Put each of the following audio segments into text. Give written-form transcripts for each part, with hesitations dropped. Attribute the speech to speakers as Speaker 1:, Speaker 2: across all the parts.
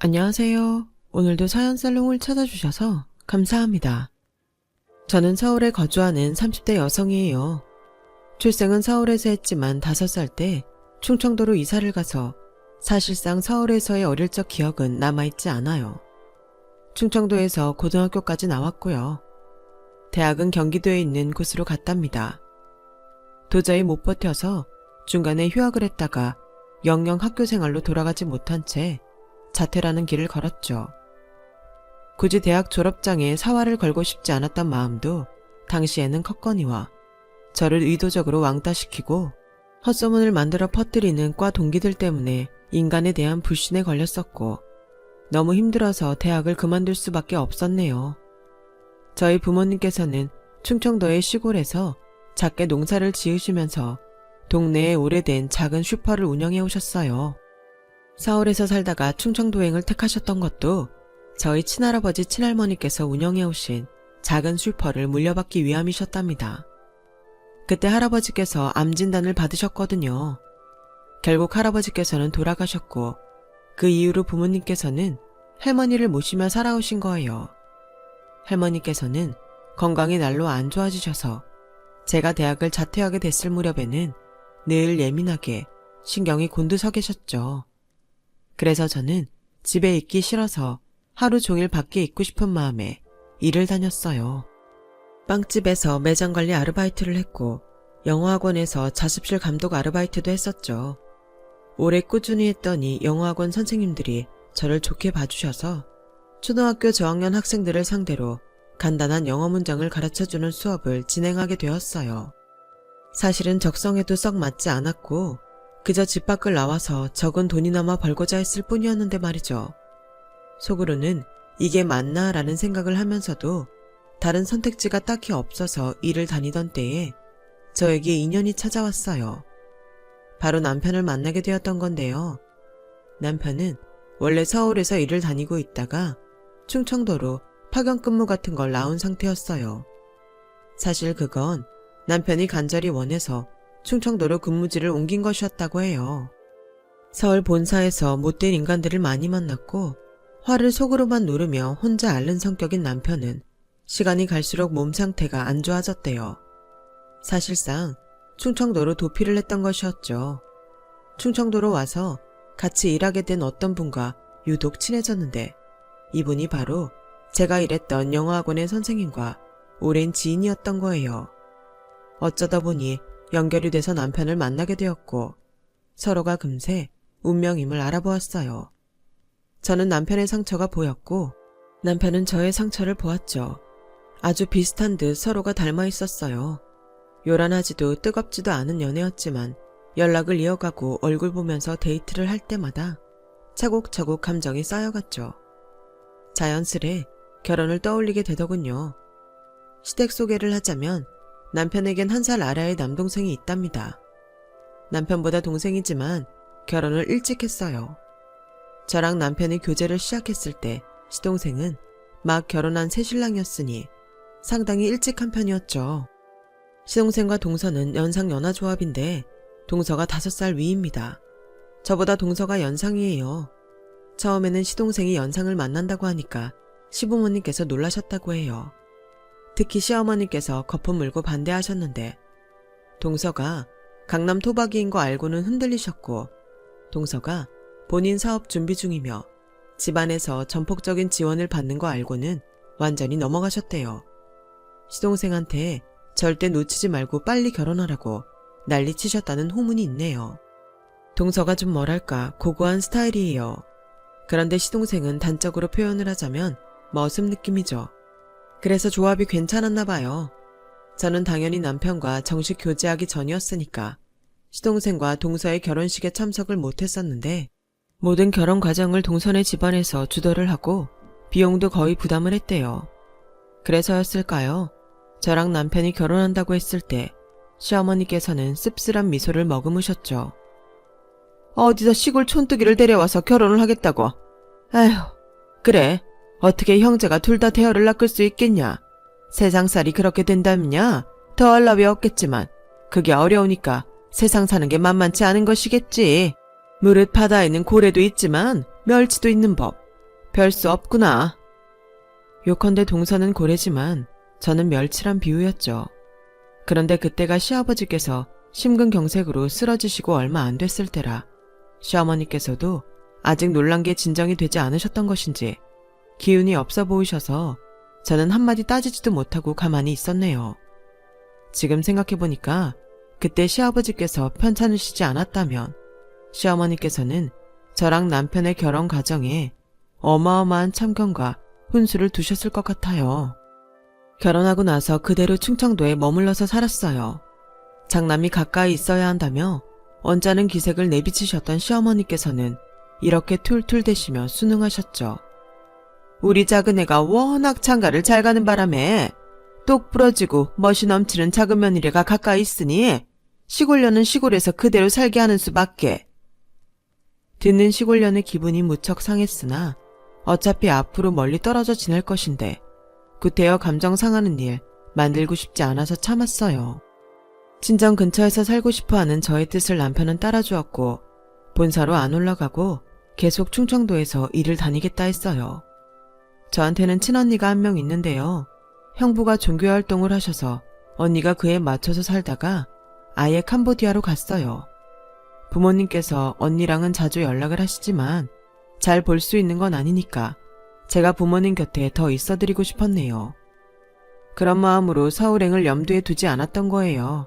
Speaker 1: 안녕하세요. 오늘도 사연살롱을 찾아주셔서 감사합니다. 저는 서울에 거주하는 30대 여성이에요. 출생은 서울에서 했지만 5살 때 충청도로 이사를 가서 사실상 서울에서의 어릴 적 기억은 남아있지 않아요. 충청도에서 고등학교까지 나왔고요. 대학은 경기도에 있는 곳으로 갔답니다. 도저히 못 버텨서 중간에 휴학을 했다가 영영 학교 생활로 돌아가지 못한 채 자퇴라는 길을 걸었죠. 굳이 대학 졸업장에 사활을 걸고 싶지 않았던 마음도 당시에는 컸거니와 저를 의도적으로 왕따시키고 헛소문을 만들어 퍼뜨리는 과 동기들 때문에 인간에 대한 불신에 걸렸었고 너무 힘들어서 대학을 그만둘 수밖에 없었네요. 저희 부모님께서는 충청도의 시골에서 작게 농사를 지으시면서 동네에 오래된 작은 슈퍼를 운영해 오셨어요. 서울에서 살다가 충청도행을 택하셨던 것도 저희 친할아버지 친할머니께서 운영해 오신 작은 슈퍼를 물려받기 위함이셨답니다. 그때 할아버지께서 암 진단을 받으셨거든요. 결국 할아버지께서는 돌아가셨고 그 이후로 부모님께서는 할머니를 모시며 살아오신 거예요. 할머니께서는 건강이 날로 안 좋아지셔서 제가 대학을 자퇴하게 됐을 무렵에는 늘 예민하게 신경이 곤두서 계셨죠. 그래서 저는 집에 있기 싫어서 하루 종일 밖에 있고 싶은 마음에 일을 다녔어요. 빵집에서 매장 관리 아르바이트를 했고 영어학원에서 자습실 감독 아르바이트도 했었죠. 오래 꾸준히 했더니 영어학원 선생님들이 저를 좋게 봐주셔서 초등학교 저학년 학생들을 상대로 간단한 영어 문장을 가르쳐주는 수업을 진행하게 되었어요. 사실은 적성에도 썩 맞지 않았고 그저 집 밖을 나와서 적은 돈이나마 벌고자 했을 뿐이었는데 말이죠. 속으로는 이게 맞나 라는 생각을 하면서도 다른 선택지가 딱히 없어서 일을 다니던 때에 저에게 인연이 찾아왔어요. 바로 남편을 만나게 되었던 건데요. 남편은 원래 서울에서 일을 다니고 있다가 충청도로 파견 근무 같은 걸 나온 상태였어요. 사실 그건 남편이 간절히 원해서 충청도로 근무지를 옮긴 것이었다고 해요. 서울 본사에서 못된 인간들을 많이 만났고 화를 속으로만 누르며 혼자 앓는 성격인 남편은 시간이 갈수록 몸 상태가 안 좋아졌대요. 사실상 충청도로 도피를 했던 것이었죠. 충청도로 와서 같이 일하게 된 어떤 분과 유독 친해졌는데 이분이 바로 제가 일했던 영어학원의 선생님과 오랜 지인이었던 거예요. 어쩌다 보니 연결이 돼서 남편을 만나게 되었고 서로가 금세 운명임을 알아보았어요. 저는 남편의 상처가 보였고 남편은 저의 상처를 보았죠. 아주 비슷한 듯 서로가 닮아 있었어요. 요란하지도 뜨겁지도 않은 연애였지만 연락을 이어가고 얼굴 보면서 데이트를 할 때마다 차곡차곡 감정이 쌓여갔죠. 자연스레 결혼을 떠올리게 되더군요. 시댁 소개를 하자면 남편에겐 1살 아래의 남동생이 있답니다. 남편보다 동생이지만 결혼을 일찍 했어요. 저랑 남편이 교제를 시작했을 때 시동생은 막 결혼한 새신랑이었으니 상당히 일찍 한 편이었죠. 시동생과 동서는 연상연하조합인데 동서가 5살 위입니다. 저보다 동서가 연상이에요. 처음에는 시동생이 연상을 만난다고 하니까 시부모님께서 놀라셨다고 해요. 특히 시어머니께서 거품 물고 반대하셨는데 동서가 강남 토박이인 거 알고는 흔들리셨고 동서가 본인 사업 준비 중이며 집안에서 전폭적인 지원을 받는 거 알고는 완전히 넘어가셨대요. 시동생한테 절대 놓치지 말고 빨리 결혼하라고 난리치셨다는 후문이 있네요. 동서가 좀 뭐랄까 고고한 스타일이에요. 그런데 시동생은 단적으로 표현을 하자면 머슴 느낌이죠. 그래서 조합이 괜찮았나 봐요. 저는 당연히 남편과 정식 교제하기 전이었으니까 시동생과 동서의 결혼식에 참석을 못했었는데 모든 결혼 과정을 동서네 집안에서 주도를 하고 비용도 거의 부담을 했대요. 그래서였을까요? 저랑 남편이 결혼한다고 했을 때 시어머니께서는 씁쓸한 미소를 머금으셨죠. 어디서 시골 촌뜨기를 데려와서 결혼을 하겠다고. 에휴, 그래. 어떻게 형제가 둘 다 대열을 낚을 수 있겠냐. 세상살이 그렇게 된다면야 더할 나위 없겠지만 그게 어려우니까 세상 사는 게 만만치 않은 것이겠지. 무릇 바다에는 고래도 있지만 멸치도 있는 법. 별 수 없구나. 요컨대 동서는 고래지만 저는 멸치란 비유였죠. 그런데 그때가 시아버지께서 심근경색으로 쓰러지시고 얼마 안 됐을 때라 시어머니께서도 아직 놀란 게 진정이 되지 않으셨던 것인지 기운이 없어 보이셔서 저는 한마디 따지지도 못하고 가만히 있었네요. 지금 생각해보니까 그때 시아버지께서 편찮으시지 않았다면 시어머니께서는 저랑 남편의 결혼 과정에 어마어마한 참견과 훈수를 두셨을 것 같아요. 결혼하고 나서 그대로 충청도에 머물러서 살았어요. 장남이 가까이 있어야 한다며 언짢은 기색을 내비치셨던 시어머니께서는 이렇게 툴툴대시며 순응하셨죠. 우리 작은애가 워낙 장가를 잘 가는 바람에 똑 부러지고 멋이 넘치는 작은 며느리가 가까이 있으니 시골녀는 시골에서 그대로 살게 하는 수밖에. 듣는 시골년의 기분이 무척 상했으나 어차피 앞으로 멀리 떨어져 지낼 것인데 구태여 감정 상하는 일 만들고 싶지 않아서 참았어요. 친정 근처에서 살고 싶어하는 저의 뜻을 남편은 따라주었고 본사로 안 올라가고 계속 충청도에서 일을 다니겠다 했어요. 저한테는 친언니가 한 명 있는데요. 형부가 종교활동을 하셔서 언니가 그에 맞춰서 살다가 아예 캄보디아로 갔어요. 부모님께서 언니랑은 자주 연락을 하시지만 잘 볼 수 있는 건 아니니까 제가 부모님 곁에 더 있어드리고 싶었네요. 그런 마음으로 서울행을 염두에 두지 않았던 거예요.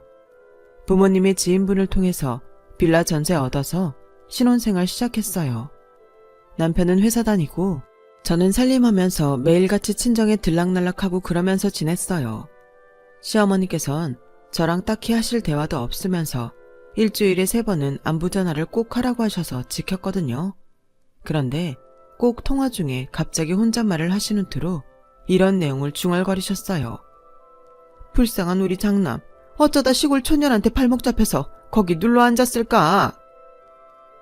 Speaker 1: 부모님의 지인분을 통해서 빌라 전세 얻어서 신혼생활 시작했어요. 남편은 회사 다니고 저는 살림하면서 매일같이 친정에 들락날락하고 그러면서 지냈어요. 시어머니께선 저랑 딱히 하실 대화도 없으면서 일주일에 3번은 안부 전화를 꼭 하라고 하셔서 지켰거든요. 그런데 꼭 통화 중에 갑자기 혼잣말을 하시는 투로 이런 내용을 중얼거리셨어요. 불쌍한 우리 장남, 어쩌다 시골 촌년한테 발목 잡혀서 거기 눌러 앉았을까?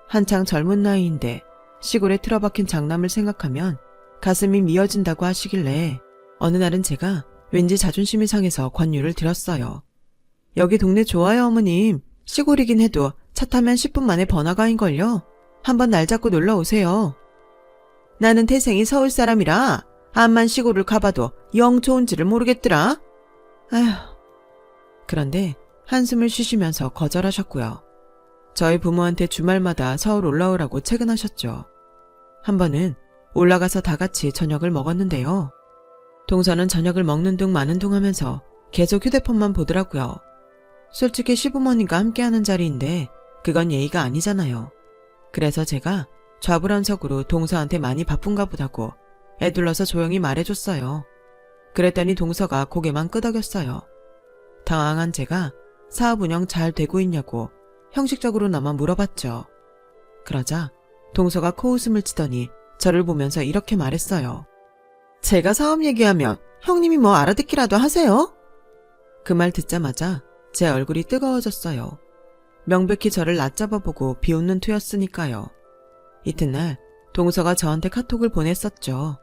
Speaker 1: 한창 젊은 나이인데 시골에 틀어박힌 장남을 생각하면 가슴이 미어진다고 하시길래 어느 날은 제가 왠지 자존심이 상해서 권유를 드렸어요. 여기 동네 좋아요 어머님. 시골이긴 해도 차 타면 10분 만에 번화가인걸요. 한번 날 잡고 놀러 오세요. 나는 태생이 서울 사람이라 암만 시골을 가봐도 영 좋은지를 모르겠더라. 아휴. 그런데 한숨을 쉬시면서 거절하셨고요. 저희 부모한테 주말마다 서울 올라오라고 채근하셨죠. 한 번은 올라가서 다 같이 저녁을 먹었는데요. 동서는 저녁을 먹는 둥 마는 둥 하면서 계속 휴대폰만 보더라고요. 솔직히 시부모님과 함께하는 자리인데 그건 예의가 아니잖아요. 그래서 제가 좌불안석으로 동서한테 많이 바쁜가 보다고 애둘러서 조용히 말해줬어요. 그랬더니 동서가 고개만 끄덕였어요. 당황한 제가 사업 운영 잘 되고 있냐고 형식적으로나마 물어봤죠. 그러자 동서가 코웃음을 치더니 저를 보면서 이렇게 말했어요. 제가 사업 얘기하면 형님이 뭐 알아듣기라도 하세요? 그 말 듣자마자 제 얼굴이 뜨거워졌어요. 명백히 저를 낮잡아보고 비웃는 투였으니까요. 이튿날 동서가 저한테 카톡을 보냈었죠.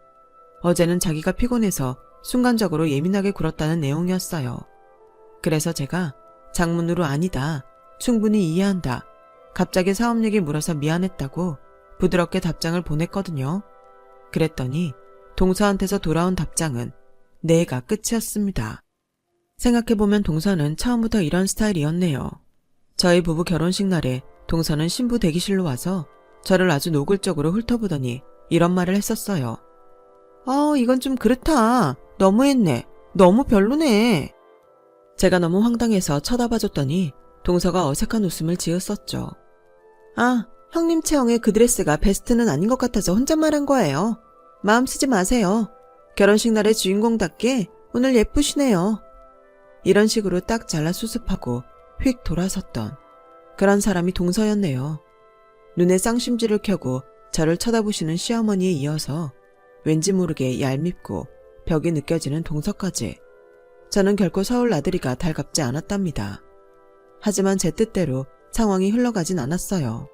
Speaker 1: 어제는 자기가 피곤해서 순간적으로 예민하게 굴었다는 내용이었어요. 그래서 제가 장문으로 아니다, 충분히 이해한다, 갑자기 사업 얘기 물어서 미안했다고 부드럽게 답장을 보냈거든요. 그랬더니 동서한테서 돌아온 답장은 네가 끝이었습니다. 생각해보면 동서는 처음부터 이런 스타일이었네요. 저희 부부 결혼식 날에 동서는 신부 대기실로 와서 저를 아주 노골적으로 훑어보더니 이런 말을 했었어요. 이건 좀 그렇다. 너무했네. 너무 별로네. 제가 너무 황당해서 쳐다봐줬더니 동서가 어색한 웃음을 지었었죠. 형님 체형에 그 드레스가 베스트는 아닌 것 같아서 혼잣말한 거예요. 마음 쓰지 마세요. 결혼식 날의 주인공답게 오늘 예쁘시네요. 이런 식으로 딱 잘라 수습하고 휙 돌아섰던 그런 사람이 동서였네요. 눈에 쌍심지를 켜고 저를 쳐다보시는 시어머니에 이어서 왠지 모르게 얄밉고 벽이 느껴지는 동서까지. 저는 결코 서울 나들이가 달갑지 않았답니다. 하지만 제 뜻대로 상황이 흘러가진 않았어요.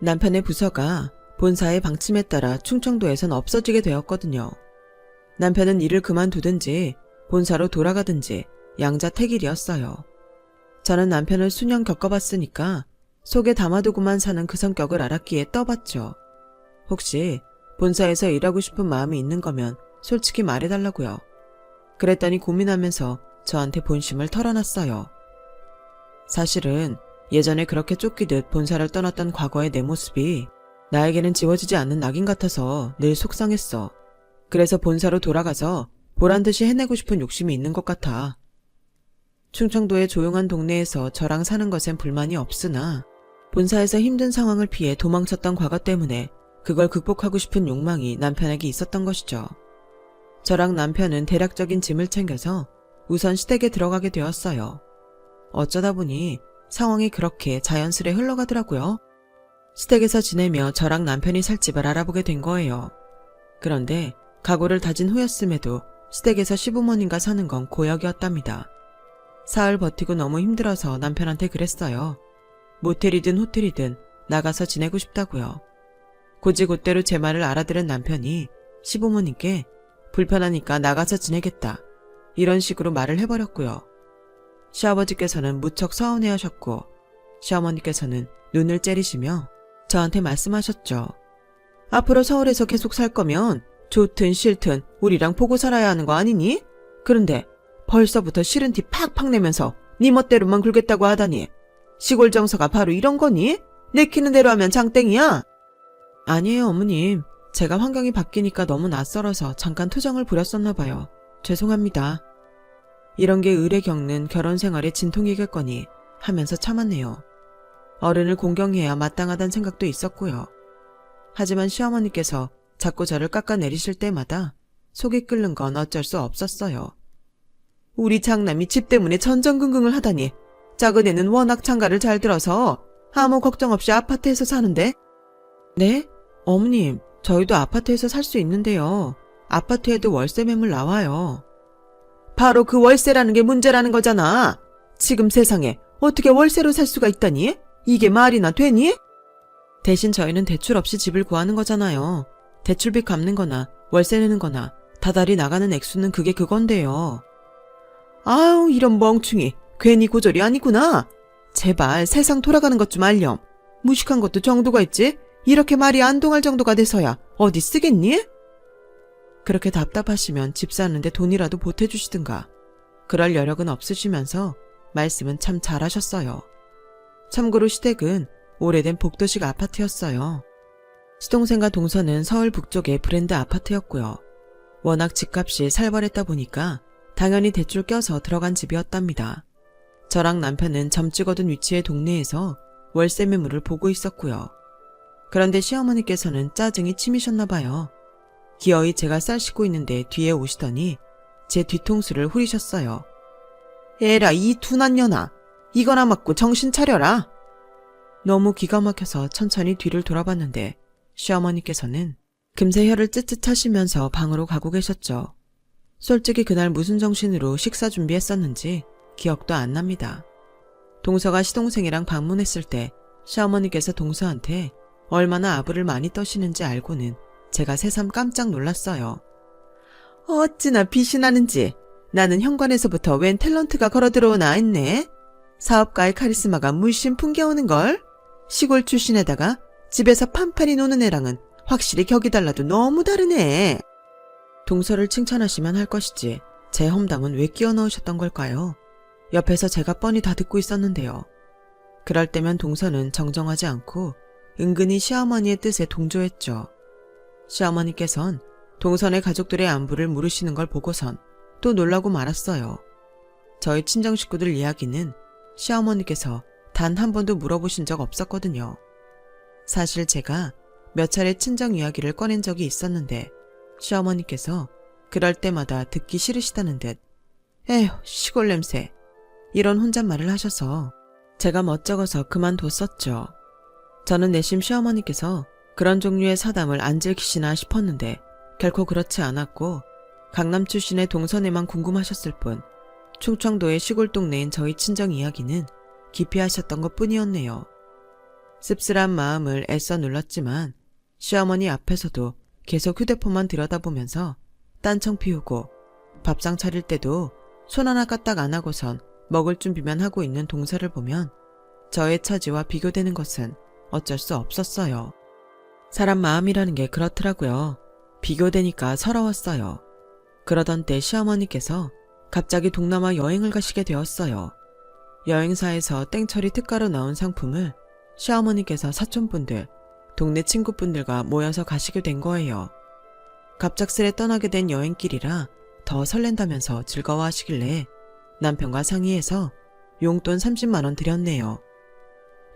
Speaker 1: 남편의 부서가 본사의 방침에 따라 충청도에선 없어지게 되었거든요. 남편은 일을 그만두든지 본사로 돌아가든지 양자택일이었어요. 저는 남편을 수년 겪어봤으니까 속에 담아두고만 사는 그 성격을 알았기에 떠봤죠. 혹시 본사에서 일하고 싶은 마음이 있는 거면 솔직히 말해달라고요. 그랬더니 고민하면서 저한테 본심을 털어놨어요. 사실은 예전에 그렇게 쫓기듯 본사를 떠났던 과거의 내 모습이 나에게는 지워지지 않는 낙인 같아서 늘 속상했어. 그래서 본사로 돌아가서 보란듯이 해내고 싶은 욕심이 있는 것 같아. 충청도의 조용한 동네에서 저랑 사는 것엔 불만이 없으나 본사에서 힘든 상황을 피해 도망쳤던 과거 때문에 그걸 극복하고 싶은 욕망이 남편에게 있었던 것이죠. 저랑 남편은 대략적인 짐을 챙겨서 우선 시댁에 들어가게 되었어요. 어쩌다 보니 상황이 그렇게 자연스레 흘러가더라고요. 시댁에서 지내며 저랑 남편이 살 집을 알아보게 된 거예요. 그런데 각오를 다진 후였음에도 시댁에서 시부모님과 사는 건 고역이었답니다. 사흘 버티고 너무 힘들어서 남편한테 그랬어요. 모텔이든 호텔이든 나가서 지내고 싶다고요. 곧이곧대로 제 말을 알아들은 남편이 시부모님께 불편하니까 나가서 지내겠다, 이런 식으로 말을 해버렸고요. 시아버지께서는 무척 서운해하셨고 시어머니께서는 눈을 째리시며 저한테 말씀하셨죠. 앞으로 서울에서 계속 살 거면 좋든 싫든 우리랑 보고 살아야 하는 거 아니니? 그런데 벌써부터 싫은 티 팍팍 내면서 네 멋대로만 굴겠다고 하다니, 시골 정서가 바로 이런 거니? 내키는 대로 하면 장땡이야? 아니에요, 어머님. 제가 환경이 바뀌니까 너무 낯설어서 잠깐 투정을 부렸었나 봐요. 죄송합니다. 이런 게 을에 겪는 결혼 생활의 진통이겠거니 하면서 참았네요. 어른을 공경해야 마땅하다는 생각도 있었고요. 하지만 시어머니께서 자꾸 저를 깎아내리실 때마다 속이 끓는 건 어쩔 수 없었어요. 우리 장남이 집 때문에 전전긍긍을 하다니, 작은 애는 워낙 장가를 잘 들어서 아무 걱정 없이 아파트에서 사는데. 네? 어머님, 저희도 아파트에서 살 수 있는데요. 아파트에도 월세 매물 나와요. 바로 그 월세라는 게 문제라는 거잖아. 지금 세상에 어떻게 월세로 살 수가 있다니? 이게 말이나 되니? 대신 저희는 대출 없이 집을 구하는 거잖아요. 대출비 갚는 거나 월세 내는 거나 다달이 나가는 액수는 그게 그건데요. 아유, 이런 멍충이. 괜히 고졸이 아니구나. 제발 세상 돌아가는 것 좀 알렴. 무식한 것도 정도가 있지. 이렇게 말이 안 통할 정도가 돼서야 어디 쓰겠니? 그렇게 답답하시면 집 사는데 돈이라도 보태주시든가. 그럴 여력은 없으시면서 말씀은 참 잘하셨어요. 참고로 시댁은 오래된 복도식 아파트였어요. 시동생과 동서는 서울 북쪽의 브랜드 아파트였고요. 워낙 집값이 살벌했다 보니까 당연히 대출 껴서 들어간 집이었답니다. 저랑 남편은 점 찍어둔 위치의 동네에서 월세 매물을 보고 있었고요. 그런데 시어머니께서는 짜증이 치미셨나 봐요. 기어이 제가 쌀 씻고 있는데 뒤에 오시더니 제 뒤통수를 후리셨어요. 에라, 이 둔한 년아. 이거나 맞고 정신 차려라. 너무 기가 막혀서 천천히 뒤를 돌아봤는데 시어머니께서는 금세 혀를 쯧쯧하시면서 방으로 가고 계셨죠. 솔직히 그날 무슨 정신으로 식사 준비했었는지 기억도 안 납니다. 동서가 시동생이랑 방문했을 때 시어머니께서 동서한테 얼마나 아부를 많이 떠시는지 알고는 제가 새삼 깜짝 놀랐어요. 어찌나 빛이 나는지. 나는 현관에서부터 웬 탤런트가 걸어 들어오나 했네. 사업가의 카리스마가 물씬 풍겨오는걸. 시골 출신에다가 집에서 판판이 노는 애랑은 확실히 격이 달라도 너무 다르네. 동서를 칭찬하시면 할 것이지 제 험담은 왜 끼워 넣으셨던 걸까요? 옆에서 제가 뻔히 다 듣고 있었는데요. 그럴 때면 동서는 정정하지 않고 은근히 시어머니의 뜻에 동조했죠. 시어머니께선 동선의 가족들의 안부를 물으시는 걸 보고선 또 놀라고 말았어요. 저희 친정 식구들 이야기는 시어머니께서 단 한 번도 물어보신 적 없었거든요. 사실 제가 몇 차례 친정 이야기를 꺼낸 적이 있었는데 시어머니께서 그럴 때마다 듣기 싫으시다는 듯 에휴, 시골 냄새, 이런 혼잣말을 하셔서 제가 멋쩍어서 그만뒀었죠. 저는 내심 시어머니께서 그런 종류의 사담을 안 들키시나 싶었는데 결코 그렇지 않았고 강남 출신의 동선에만 궁금하셨을 뿐 충청도의 시골 동네인 저희 친정 이야기는 기피하셨던 것뿐이었네요. 씁쓸한 마음을 애써 눌렀지만 시어머니 앞에서도 계속 휴대폰만 들여다보면서 딴청 피우고 밥상 차릴 때도 손 하나 까딱 안 하고선 먹을 준비만 하고 있는 동서를 보면 저의 처지와 비교되는 것은 어쩔 수 없었어요. 사람 마음이라는 게 그렇더라고요. 비교되니까 서러웠어요. 그러던 때 시어머니께서 갑자기 동남아 여행을 가시게 되었어요. 여행사에서 땡처리 특가로 나온 상품을 시어머니께서 사촌분들, 동네 친구분들과 모여서 가시게 된 거예요. 갑작스레 떠나게 된 여행길이라 더 설렌다면서 즐거워하시길래 남편과 상의해서 용돈 30만 원 드렸네요.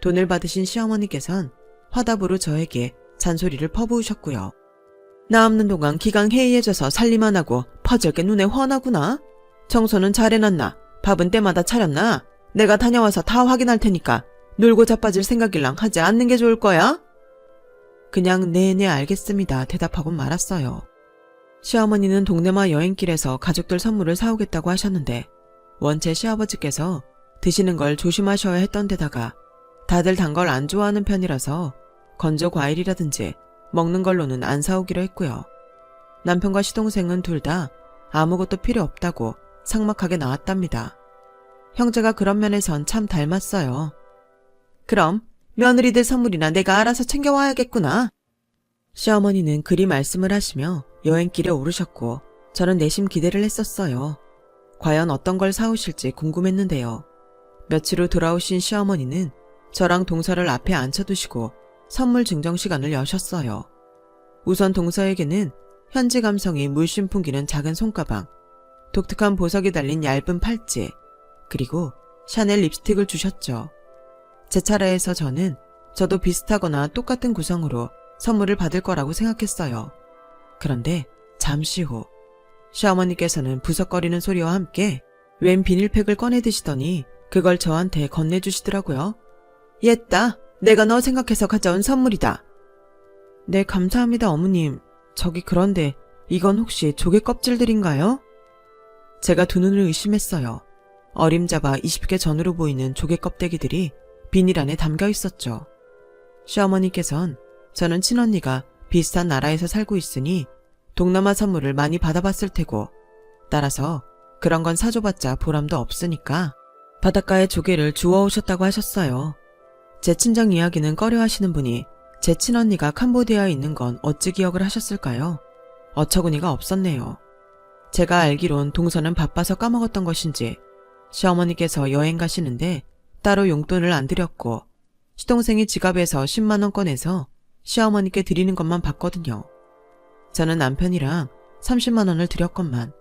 Speaker 1: 돈을 받으신 시어머니께선 화답으로 저에게 잔소리를 퍼부으셨고요. 나 없는 동안 기강 해이해져서 살림만 하고 퍼질게 눈에 훤하구나. 청소는 잘해놨나? 밥은 때마다 차렸나? 내가 다녀와서 다 확인할 테니까 놀고 자빠질 생각일랑 하지 않는 게 좋을 거야? 그냥 네네 알겠습니다 대답하고 말았어요. 시어머니는 동네마 여행길에서 가족들 선물을 사오겠다고 하셨는데 원체 시아버지께서 드시는 걸 조심하셔야 했던 데다가 다들 단 걸 안 좋아하는 편이라서 건조 과일이라든지 먹는 걸로는 안 사오기로 했고요. 남편과 시동생은 둘 다 아무것도 필요 없다고 삭막하게 나왔답니다. 형제가 그런 면에선 참 닮았어요. 그럼 며느리들 선물이나 내가 알아서 챙겨와야겠구나. 시어머니는 그리 말씀을 하시며 여행길에 오르셨고 저는 내심 기대를 했었어요. 과연 어떤 걸 사오실지 궁금했는데요. 며칠 후 돌아오신 시어머니는 저랑 동서를 앞에 앉혀두시고 선물 증정 시간을 여셨어요. 우선 동서에게는 현지 감성이 물씬 풍기는 작은 손가방, 독특한 보석이 달린 얇은 팔찌, 그리고 샤넬 립스틱을 주셨죠. 제 차례에서 저도 비슷하거나 똑같은 구성으로 선물을 받을 거라고 생각했어요. 그런데 잠시 후 시어머니께서는 부석거리는 소리와 함께 웬 비닐팩을 꺼내 드시더니 그걸 저한테 건네주시더라고요. 옛다, 내가 너 생각해서 가져온 선물이다. 네, 감사합니다 어머님. 저기 그런데 이건 혹시 조개 껍질들인가요? 제가 두 눈을 의심했어요. 어림잡아 20개 전후로 보이는 조개 껍데기들이 비닐 안에 담겨 있었죠. 시어머니께선 저는 친언니가 비슷한 나라에서 살고 있으니 동남아 선물을 많이 받아봤을 테고 따라서 그런 건 사줘봤자 보람도 없으니까 바닷가에 조개를 주워오셨다고 하셨어요. 제 친정 이야기는 꺼려하시는 분이 제 친언니가 캄보디아에 있는 건 어찌 기억을 하셨을까요? 어처구니가 없었네요. 제가 알기론 동서는 바빠서 까먹었던 것인지 시어머니께서 여행 가시는데 따로 용돈을 안 드렸고 시동생이 지갑에서 10만 원 꺼내서 시어머니께 드리는 것만 봤거든요. 저는 남편이랑 30만 원을 드렸건만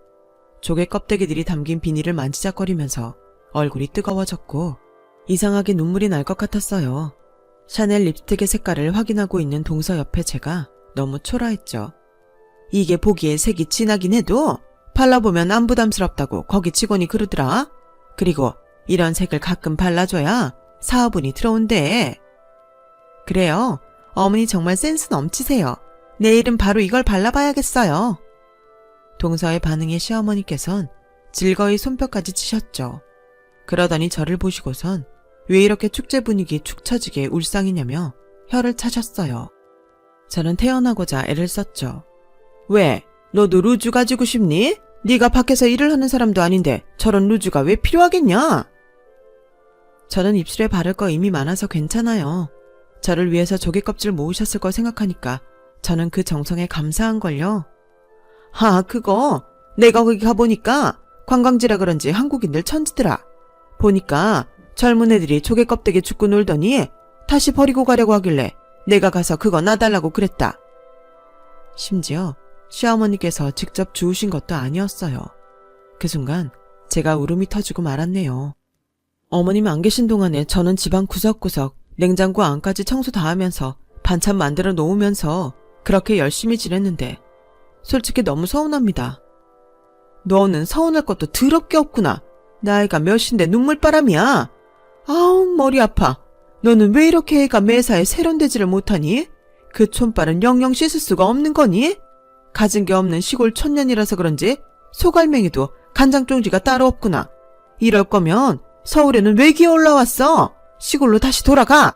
Speaker 1: 조개 껍데기들이 담긴 비닐을 만지작거리면서 얼굴이 뜨거워졌고 이상하게 눈물이 날 것 같았어요. 샤넬 립스틱의 색깔을 확인하고 있는 동서 옆에 제가 너무 초라했죠. 이게 보기에 색이 진하긴 해도 발라보면 안 부담스럽다고 거기 직원이 그러더라. 그리고 이런 색을 가끔 발라줘야 사업운이 들어온대. 그래요. 어머니 정말 센스 넘치세요. 내일은 바로 이걸 발라봐야겠어요. 동서의 반응에 시어머니께선 즐거이 손뼉까지 치셨죠. 그러더니 저를 보시고선 왜 이렇게 축제 분위기 축 처지게 울상이냐며 혀를 차셨어요. 저는 태어나고자 애를 썼죠. 왜? 너도 루즈 가지고 싶니? 네가 밖에서 일을 하는 사람도 아닌데 저런 루즈가 왜 필요하겠냐? 저는 입술에 바를 거 이미 많아서 괜찮아요. 저를 위해서 조개 껍질 모으셨을 걸 생각하니까 저는 그 정성에 감사한걸요. 아, 그거 내가 거기 가보니까 관광지라 그런지 한국인들 천지더라. 보니까 젊은 애들이 조개 껍데기 줍고 놀더니 다시 버리고 가려고 하길래 내가 가서 그거 놔달라고 그랬다. 심지어 시어머니께서 직접 주우신 것도 아니었어요. 그 순간 제가 울음이 터지고 말았네요. 어머님 안 계신 동안에 저는 집안 구석구석 냉장고 안까지 청소 다 하면서 반찬 만들어 놓으면서 그렇게 열심히 지냈는데 솔직히 너무 서운합니다. 너는 서운할 것도 더럽게 없구나. 나이가 몇인데 눈물바람이야. 아우 머리 아파. 너는 왜 이렇게 애가 매사에 세련되지를 못하니? 그 촌발은 영영 씻을 수가 없는 거니? 가진 게 없는 시골 촌년이라서 그런지 소갈맹이도 간장종지가 따로 없구나. 이럴 거면 서울에는 왜 기어 올라왔어? 시골로 다시 돌아가.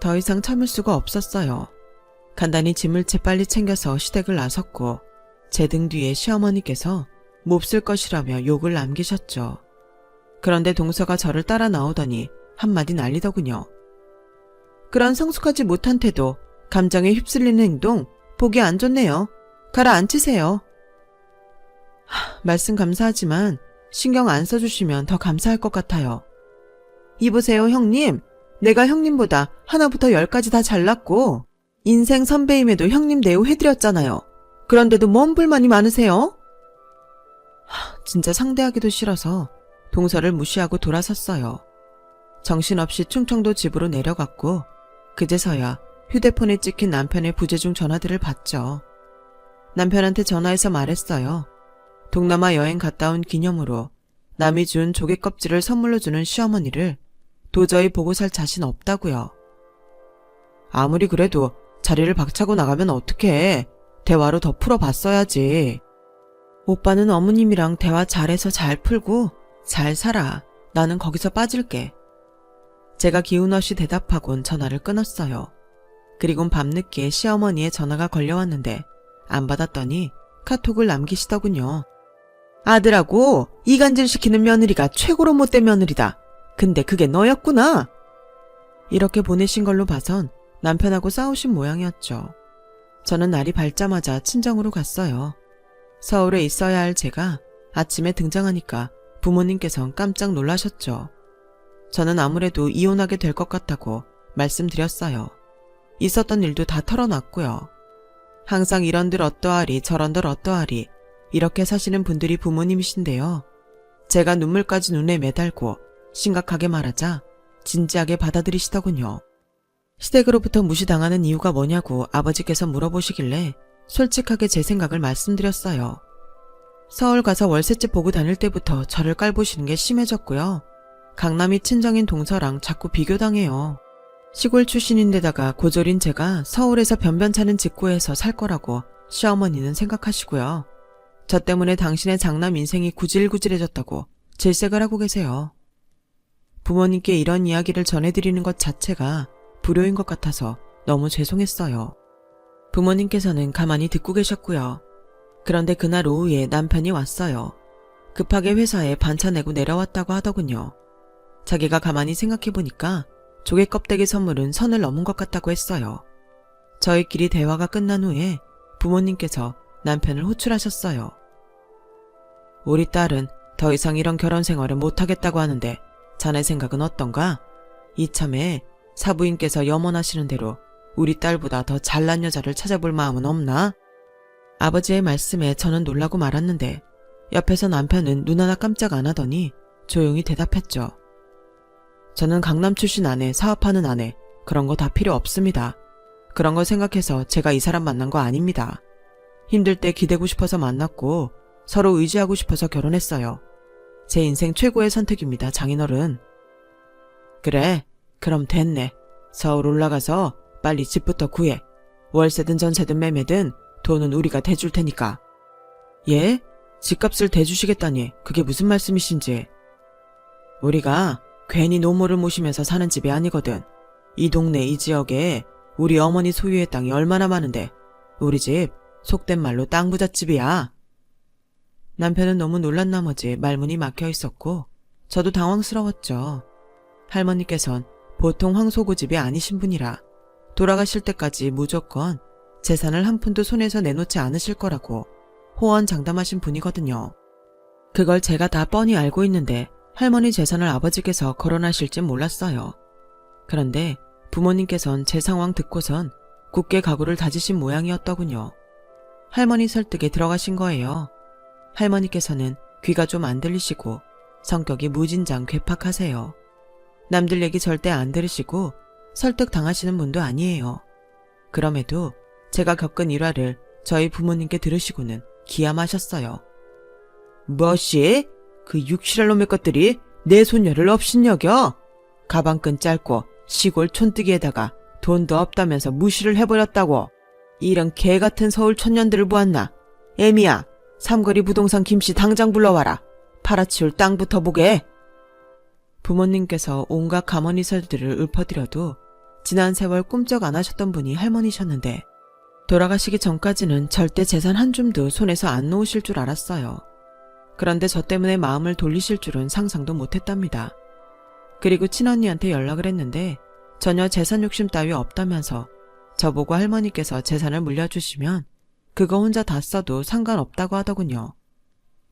Speaker 1: 더 이상 참을 수가 없었어요. 간단히 짐을 재빨리 챙겨서 시댁을 나섰고 제 등 뒤에 시어머니께서 몹쓸 것이라며 욕을 남기셨죠. 그런데 동서가 저를 따라 나오더니 한마디 날리더군요. 그런 성숙하지 못한 태도 감정에 휩쓸리는 행동 보기 안 좋네요. 가라앉히세요. 말씀 감사하지만 신경 안 써주시면 더 감사할 것 같아요. 이보세요, 형님. 내가 형님보다 하나부터 10까지 다 잘났고 인생 선배임에도 형님 대우해드렸잖아요. 그런데도 뭔 불만이 많으세요? 진짜 상대하기도 싫어서 동서를 무시하고 돌아섰어요. 정신없이 충청도 집으로 내려갔고 그제서야 휴대폰에 찍힌 남편의 부재중 전화들을 받죠. 남편한테 전화해서 말했어요. 동남아 여행 갔다 온 기념으로 남이 준 조개 껍질을 선물로 주는 시어머니를 도저히 보고 살 자신 없다고요. 아무리 그래도 자리를 박차고 나가면 어떡해. 대화로 더 풀어봤어야지. 오빠는 어머님이랑 대화 잘해서 잘 풀고 잘 살아. 나는 거기서 빠질게. 제가 기운 없이 대답하곤 전화를 끊었어요. 그리곤 밤늦게 시어머니의 전화가 걸려왔는데 안 받았더니 카톡을 남기시더군요. 아들하고 이간질시키는 며느리가 최고로 못된 며느리다. 근데 그게 너였구나. 이렇게 보내신 걸로 봐선 남편하고 싸우신 모양이었죠. 저는 날이 밝자마자 친정으로 갔어요. 서울에 있어야 할 제가 아침에 등장하니까 부모님께선 깜짝 놀라셨죠. 저는 아무래도 이혼하게 될 것 같다고 말씀드렸어요. 있었던 일도 다 털어놨고요. 항상 이런들 어떠하리 저런들 어떠하리 이렇게 사시는 분들이 부모님이신데요. 제가 눈물까지 눈에 매달고 심각하게 말하자 진지하게 받아들이시더군요. 시댁으로부터 무시당하는 이유가 뭐냐고 아버지께서 물어보시길래 솔직하게 제 생각을 말씀드렸어요. 서울 가서 월세집 보고 다닐 때부터 저를 깔보시는 게 심해졌고요. 강남이 친정인 동서랑 자꾸 비교당해요. 시골 출신인데다가 고졸인 제가 서울에서 변변찮은 직구에서 살 거라고 시어머니는 생각하시고요. 저 때문에 당신의 장남 인생이 구질구질해졌다고 질색을 하고 계세요. 부모님께 이런 이야기를 전해드리는 것 자체가 불효인 것 같아서 너무 죄송했어요. 부모님께서는 가만히 듣고 계셨고요. 그런데 그날 오후에 남편이 왔어요. 급하게 회사에 반차 내고 내려왔다고 하더군요. 자기가 가만히 생각해보니까 조개 껍데기 선물은 선을 넘은 것 같다고 했어요. 저희끼리 대화가 끝난 후에 부모님께서 남편을 호출하셨어요. 우리 딸은 더 이상 이런 결혼 생활을 못하겠다고 하는데 자네 생각은 어떤가? 이참에 사부인께서 염원하시는 대로 우리 딸보다 더 잘난 여자를 찾아볼 마음은 없나? 아버지의 말씀에 저는 놀라고 말았는데 옆에서 남편은 눈 하나 깜짝 안 하더니 조용히 대답했죠. 저는 강남 출신 아내, 사업하는 아내 그런 거 다 필요 없습니다. 그런 거 생각해서 제가 이 사람 만난 거 아닙니다. 힘들 때 기대고 싶어서 만났고 서로 의지하고 싶어서 결혼했어요. 제 인생 최고의 선택입니다, 장인어른. 그래, 그럼 됐네. 서울 올라가서 빨리 집부터 구해. 월세든 전세든 매매든 돈은 우리가 대줄 테니까. 예? 집값을 대주시겠다니 그게 무슨 말씀이신지. 우리가 괜히 노모를 모시면서 사는 집이 아니거든. 이 동네 이 지역에 우리 어머니 소유의 땅이 얼마나 많은데 우리 집 속된 말로 땅 부잣집이야. 남편은 너무 놀란 나머지 말문이 막혀 있었고 저도 당황스러웠죠. 할머니께선 보통 황소고집이 아니신 분이라 돌아가실 때까지 무조건 재산을 한 푼도 손에서 내놓지 않으실 거라고 호언장담하신 분이거든요. 그걸 제가 다 뻔히 알고 있는데 할머니 재산을 아버지께서 거론하실진 몰랐어요. 그런데 부모님께선 제 상황 듣고선 굳게 각오를 다지신 모양이었더군요. 할머니 설득에 들어가신 거예요. 할머니께서는 귀가 좀 안 들리시고 성격이 무진장 괴팍하세요. 남들 얘기 절대 안 들으시고 설득 당하시는 분도 아니에요. 그럼에도 제가 겪은 일화를 저희 부모님께 들으시고는 기함하셨어요. 뭐시? 그 육실할 놈의 것들이 내 손녀를 업신여겨? 가방끈 짧고 시골 촌뜨기에다가 돈도 없다면서 무시를 해버렸다고. 이런 개같은 서울 촌년들을 보았나? 애미야, 삼거리 부동산 김씨 당장 불러와라. 팔아치울 땅부터 보게. 부모님께서 온갖 가머니설들을 읊어드려도 지난 세월 꿈쩍 안 하셨던 분이 할머니셨는데 돌아가시기 전까지는 절대 재산 한 줌도 손에서 안 놓으실 줄 알았어요. 그런데 저 때문에 마음을 돌리실 줄은 상상도 못했답니다. 그리고 친언니한테 연락을 했는데 전혀 재산 욕심 따위 없다면서 저보고 할머니께서 재산을 물려주시면 그거 혼자 다 써도 상관없다고 하더군요.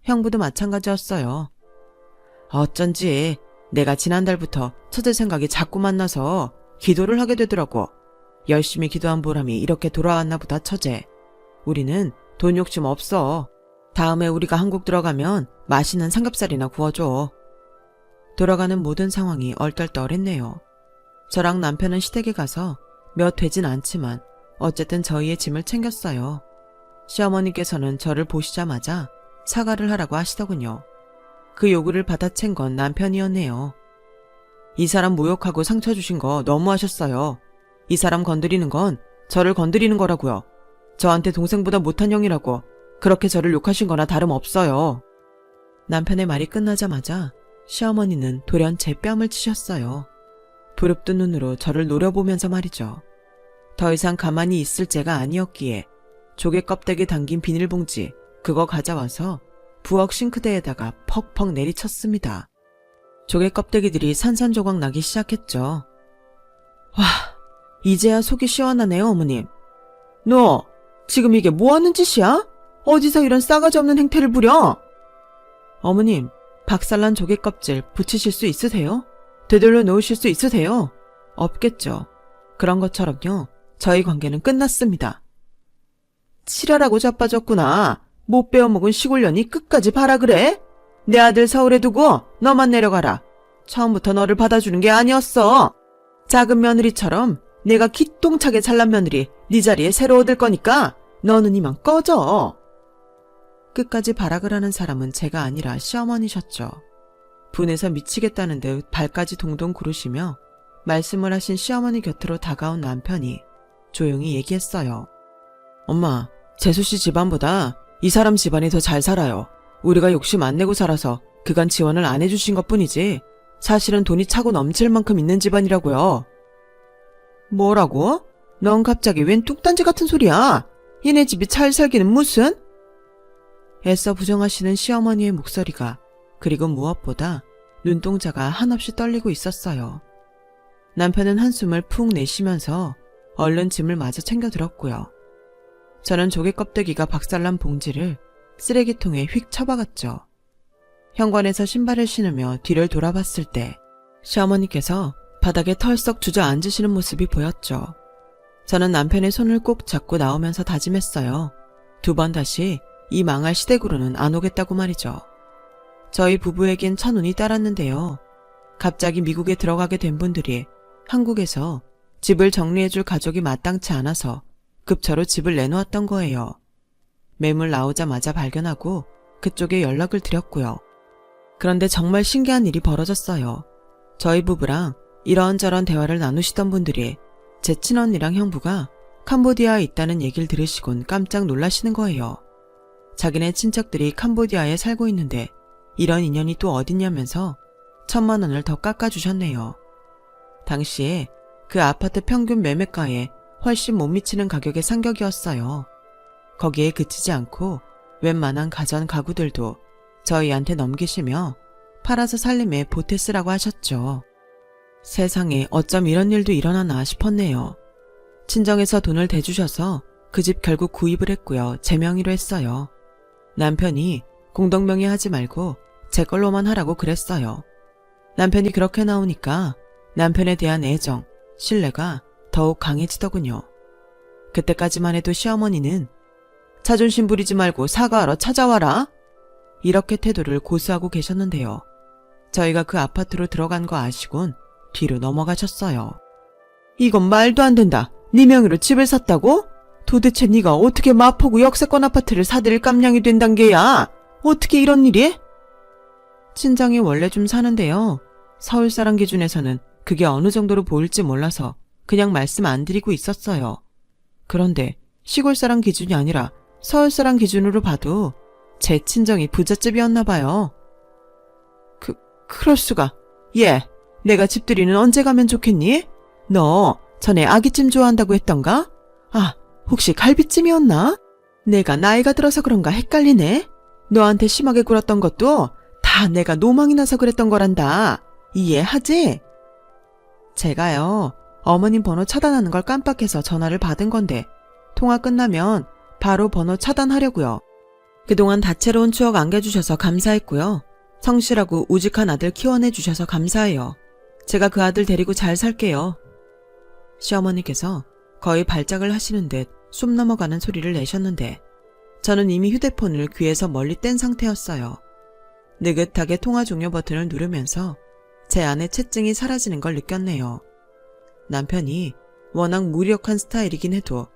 Speaker 1: 형부도 마찬가지였어요. 어쩐지 내가 지난달부터 처제 생각이 자꾸만 나서 기도를 하게 되더라고. 열심히 기도한 보람이 이렇게 돌아왔나 보다 처제. 우리는 돈 욕심 없어. 다음에 우리가 한국 들어가면 맛있는 삼겹살이나 구워줘. 돌아가는 모든 상황이 얼떨떨했네요. 저랑 남편은 시댁에 가서 몇 되진 않지만 어쨌든 저희의 짐을 챙겼어요. 시어머니께서는 저를 보시자마자 사과를 하라고 하시더군요. 그 요구를 받아챈 건 남편이었네요. 이 사람 모욕하고 상처 주신 거 너무하셨어요. 이 사람 건드리는 건 저를 건드리는 거라고요. 저한테 동생보다 못한 형이라고 그렇게 저를 욕하신 거나 다름없어요. 남편의 말이 끝나자마자 시어머니는 돌연 제 뺨을 치셨어요. 부릅뜬 눈으로 저를 노려보면서 말이죠. 더 이상 가만히 있을 죄가 아니었기에 조개 껍데기 담긴 비닐봉지 그거 가져와서 부엌 싱크대에다가 퍽퍽 내리쳤습니다. 조개 껍데기들이 산산조각 나기 시작했죠. 와, 이제야 속이 시원하네요, 어머님. 너 지금 이게 뭐 하는 짓이야? 어디서 이런 싸가지 없는 행태를 부려? 어머님, 박살난 조개 껍질 붙이실 수 있으세요? 되돌려 놓으실 수 있으세요? 없겠죠. 그런 것처럼요, 저희 관계는 끝났습니다. 칠하라고 자빠졌구나. 못 배워먹은 시골년이 끝까지 봐라 그래? 내 아들 서울에 두고 너만 내려가라. 처음부터 너를 받아주는 게 아니었어. 작은 며느리처럼 내가 기똥차게 잘난 며느리 네 자리에 새로 얻을 거니까 너는 이만 꺼져. 끝까지 발악을 하는 사람은 제가 아니라 시어머니셨죠. 분해서 미치겠다는 듯 발까지 동동 구르시며 말씀을 하신 시어머니 곁으로 다가온 남편이 조용히 얘기했어요. 엄마, 재수씨 집안보다 이 사람 집안이 더 잘 살아요. 우리가 욕심 안 내고 살아서 그간 지원을 안 해주신 것뿐이지 사실은 돈이 차고 넘칠 만큼 있는 집안이라고요. 뭐라고? 넌 갑자기 웬 뚝단지 같은 소리야? 얘네 집이 잘 살기는 무슨? 애써 부정하시는 시어머니의 목소리가 그리고 무엇보다 눈동자가 한없이 떨리고 있었어요. 남편은 한숨을 푹 내쉬면서 얼른 짐을 마저 챙겨 들었고요. 저는 조개 껍데기가 박살난 봉지를 쓰레기통에 휙 처박았죠. 현관에서 신발을 신으며 뒤를 돌아봤을 때 시어머니께서 바닥에 털썩 주저앉으시는 모습이 보였죠. 저는 남편의 손을 꼭 잡고 나오면서 다짐했어요. 2번 다시 이 망할 시댁으로는 안 오겠다고 말이죠. 저희 부부에겐 천운이 따랐는데요. 갑자기 미국에 들어가게 된 분들이 한국에서 집을 정리해줄 가족이 마땅치 않아서 급처로 집을 내놓았던 거예요. 매물 나오자마자 발견하고 그쪽에 연락을 드렸고요. 그런데 정말 신기한 일이 벌어졌어요. 저희 부부랑 이런저런 대화를 나누시던 분들이 제 친언니랑 형부가 캄보디아에 있다는 얘기를 들으시곤 깜짝 놀라시는 거예요. 자기네 친척들이 캄보디아에 살고 있는데 이런 인연이 또 어딨냐면서 1,000만 원을 더 깎아주셨네요. 당시에 그 아파트 평균 매매가에 훨씬 못 미치는 가격의 상격이었어요. 거기에 그치지 않고 웬만한 가전 가구들도 저희한테 넘기시며 팔아서 살림에 보태 쓰라고 하셨죠. 세상에 어쩜 이런 일도 일어나나 싶었네요. 친정에서 돈을 대주셔서 그 집 결국 구입을 했고요. 제 명의로 했어요. 남편이 공동명의 하지 말고 제 걸로만 하라고 그랬어요. 남편이 그렇게 나오니까 남편에 대한 애정, 신뢰가 더욱 강해지더군요. 그때까지만 해도 시어머니는 자존심 부리지 말고 사과하러 찾아와라 이렇게 태도를 고수하고 계셨는데요. 저희가 그 아파트로 들어간 거 아시곤 뒤로 넘어가셨어요. 이건 말도 안 된다. 네 명의로 집을 샀다고? 도대체 네가 어떻게 마포구 역세권 아파트를 사들일 깜냥이 된단 게야? 어떻게 이런 일이? 친정이 원래 좀 사는데요. 서울 사람 기준에서는 그게 어느 정도로 보일지 몰라서 그냥 말씀 안 드리고 있었어요. 그런데 시골 사람 기준이 아니라 서울 사람 기준으로 봐도 제 친정이 부잣집이었나 봐요. 그럴 수가. 얘, 내가 집들이는 언제 가면 좋겠니? 너 전에 아기찜 좋아한다고 했던가? 아, 혹시 갈비찜이었나? 내가 나이가 들어서 그런가 헷갈리네. 너한테 심하게 굴었던 것도 다 내가 노망이 나서 그랬던 거란다. 이해하지? 제가요, 어머님 번호 차단하는 걸 깜빡해서 전화를 받은 건데 통화 끝나면 바로 번호 차단하려고요. 그동안 다채로운 추억 안겨주셔서 감사했고요. 성실하고 우직한 아들 키워내주셔서 감사해요. 제가 그 아들 데리고 잘 살게요. 시어머니께서 거의 발작을 하시는 듯 숨 넘어가는 소리를 내셨는데 저는 이미 휴대폰을 귀에서 멀리 뗀 상태였어요. 느긋하게 통화 종료 버튼을 누르면서 제 안에 채증이 사라지는 걸 느꼈네요. 남편이 워낙 무력한 스타일이긴 해도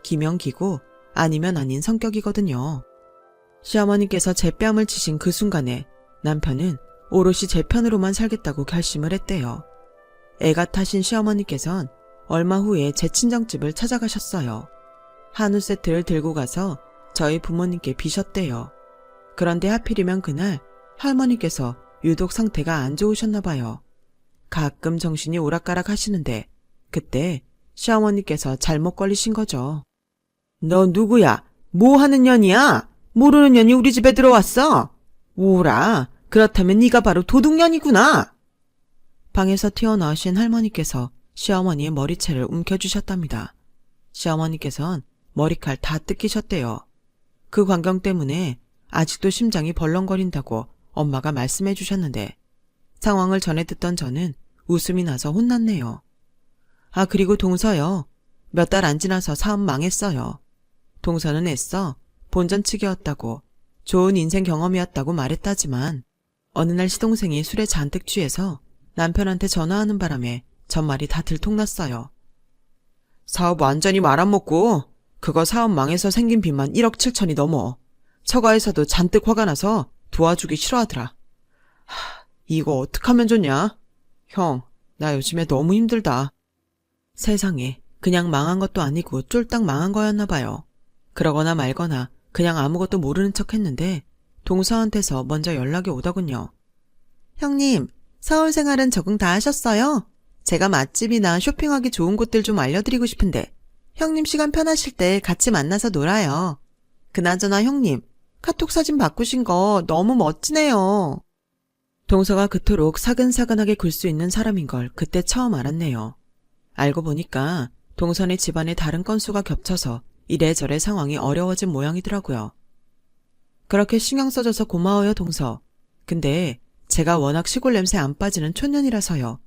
Speaker 1: 기명기고 아니면 아닌 성격이거든요. 시어머니께서 제 뺨을 치신 그 순간에 남편은 오롯이 제 편으로만 살겠다고 결심을 했대요. 애가 타신 시어머니께선 얼마 후에 제 친정집을 찾아가셨어요. 한우 세트를 들고 가서 저희 부모님께 비셨대요. 그런데 하필이면 그날 할머니께서 유독 상태가 안 좋으셨나 봐요. 가끔 정신이 오락가락 하시는데 그때 시어머니께서 잘못 걸리신 거죠. 너 누구야? 뭐 하는 년이야? 모르는 년이 우리 집에 들어왔어? 오라, 그렇다면 네가 바로 도둑년이구나. 방에서 튀어나오신 할머니께서 시어머니의 머리채를 움켜주셨답니다. 시어머니께선 머리칼 다 뜯기셨대요. 그 광경 때문에 아직도 심장이 벌렁거린다고 엄마가 말씀해 주셨는데 상황을 전해 듣던 저는 웃음이 나서 혼났네요. 아, 그리고 동서요. 몇 달 안 지나서 사업 망했어요. 동서는 애써 본전치기였다고 좋은 인생 경험이었다고 말했다지만 어느 날 시동생이 술에 잔뜩 취해서 남편한테 전화하는 바람에 전말이 다 들통났어요. 사업 완전히 말아먹고 그거 사업 망해서 생긴 빚만 1억 7천이 넘어. 처가에서도 잔뜩 화가 나서 도와주기 싫어하더라. 이거 어떡하면 좋냐? 형, 나 요즘에 너무 힘들다. 세상에, 그냥 망한 것도 아니고 쫄딱 망한 거였나 봐요. 그러거나 말거나 그냥 아무것도 모르는 척 했는데 동서한테서 먼저 연락이 오더군요. 형님, 서울 생활은 적응 다 하셨어요? 제가 맛집이나 쇼핑하기 좋은 곳들 좀 알려드리고 싶은데 형님 시간 편하실 때 같이 만나서 놀아요. 그나저나 형님, 카톡 사진 바꾸신 거 너무 멋지네요. 동서가 그토록 사근사근하게 굴 수 있는 사람인 걸 그때 처음 알았네요. 알고 보니까 동선의 집안에 다른 건수가 겹쳐서 이래저래 상황이 어려워진 모양이더라고요. 그렇게 신경 써줘서 고마워요, 동서. 근데 제가 워낙 시골 냄새 안 빠지는 촌년이라서요.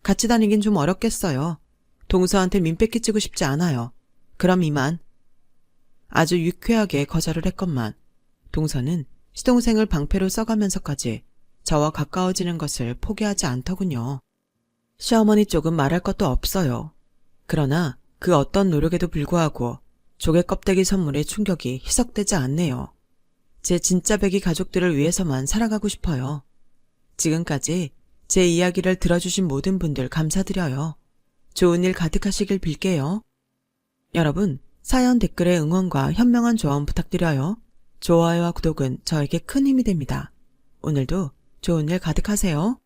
Speaker 1: 같이 다니긴 좀 어렵겠어요. 동서한테 민폐 끼치고 싶지 않아요. 그럼 이만. 아주 유쾌하게 거절을 했건만 동서는 시동생을 방패로 써가면서까지 저와 가까워지는 것을 포기하지 않더군요. 시어머니 쪽은 말할 것도 없어요. 그러나 그 어떤 노력에도 불구하고 조개 껍데기 선물의 충격이 희석되지 않네요. 제 진짜 배기 가족들을 위해서만 살아가고 싶어요. 지금까지 제 이야기를 들어주신 모든 분들 감사드려요. 좋은 일 가득하시길 빌게요. 여러분, 사연 댓글에 응원과 현명한 조언 부탁드려요. 좋아요와 구독은 저에게 큰 힘이 됩니다. 오늘도 좋은 일 가득하세요.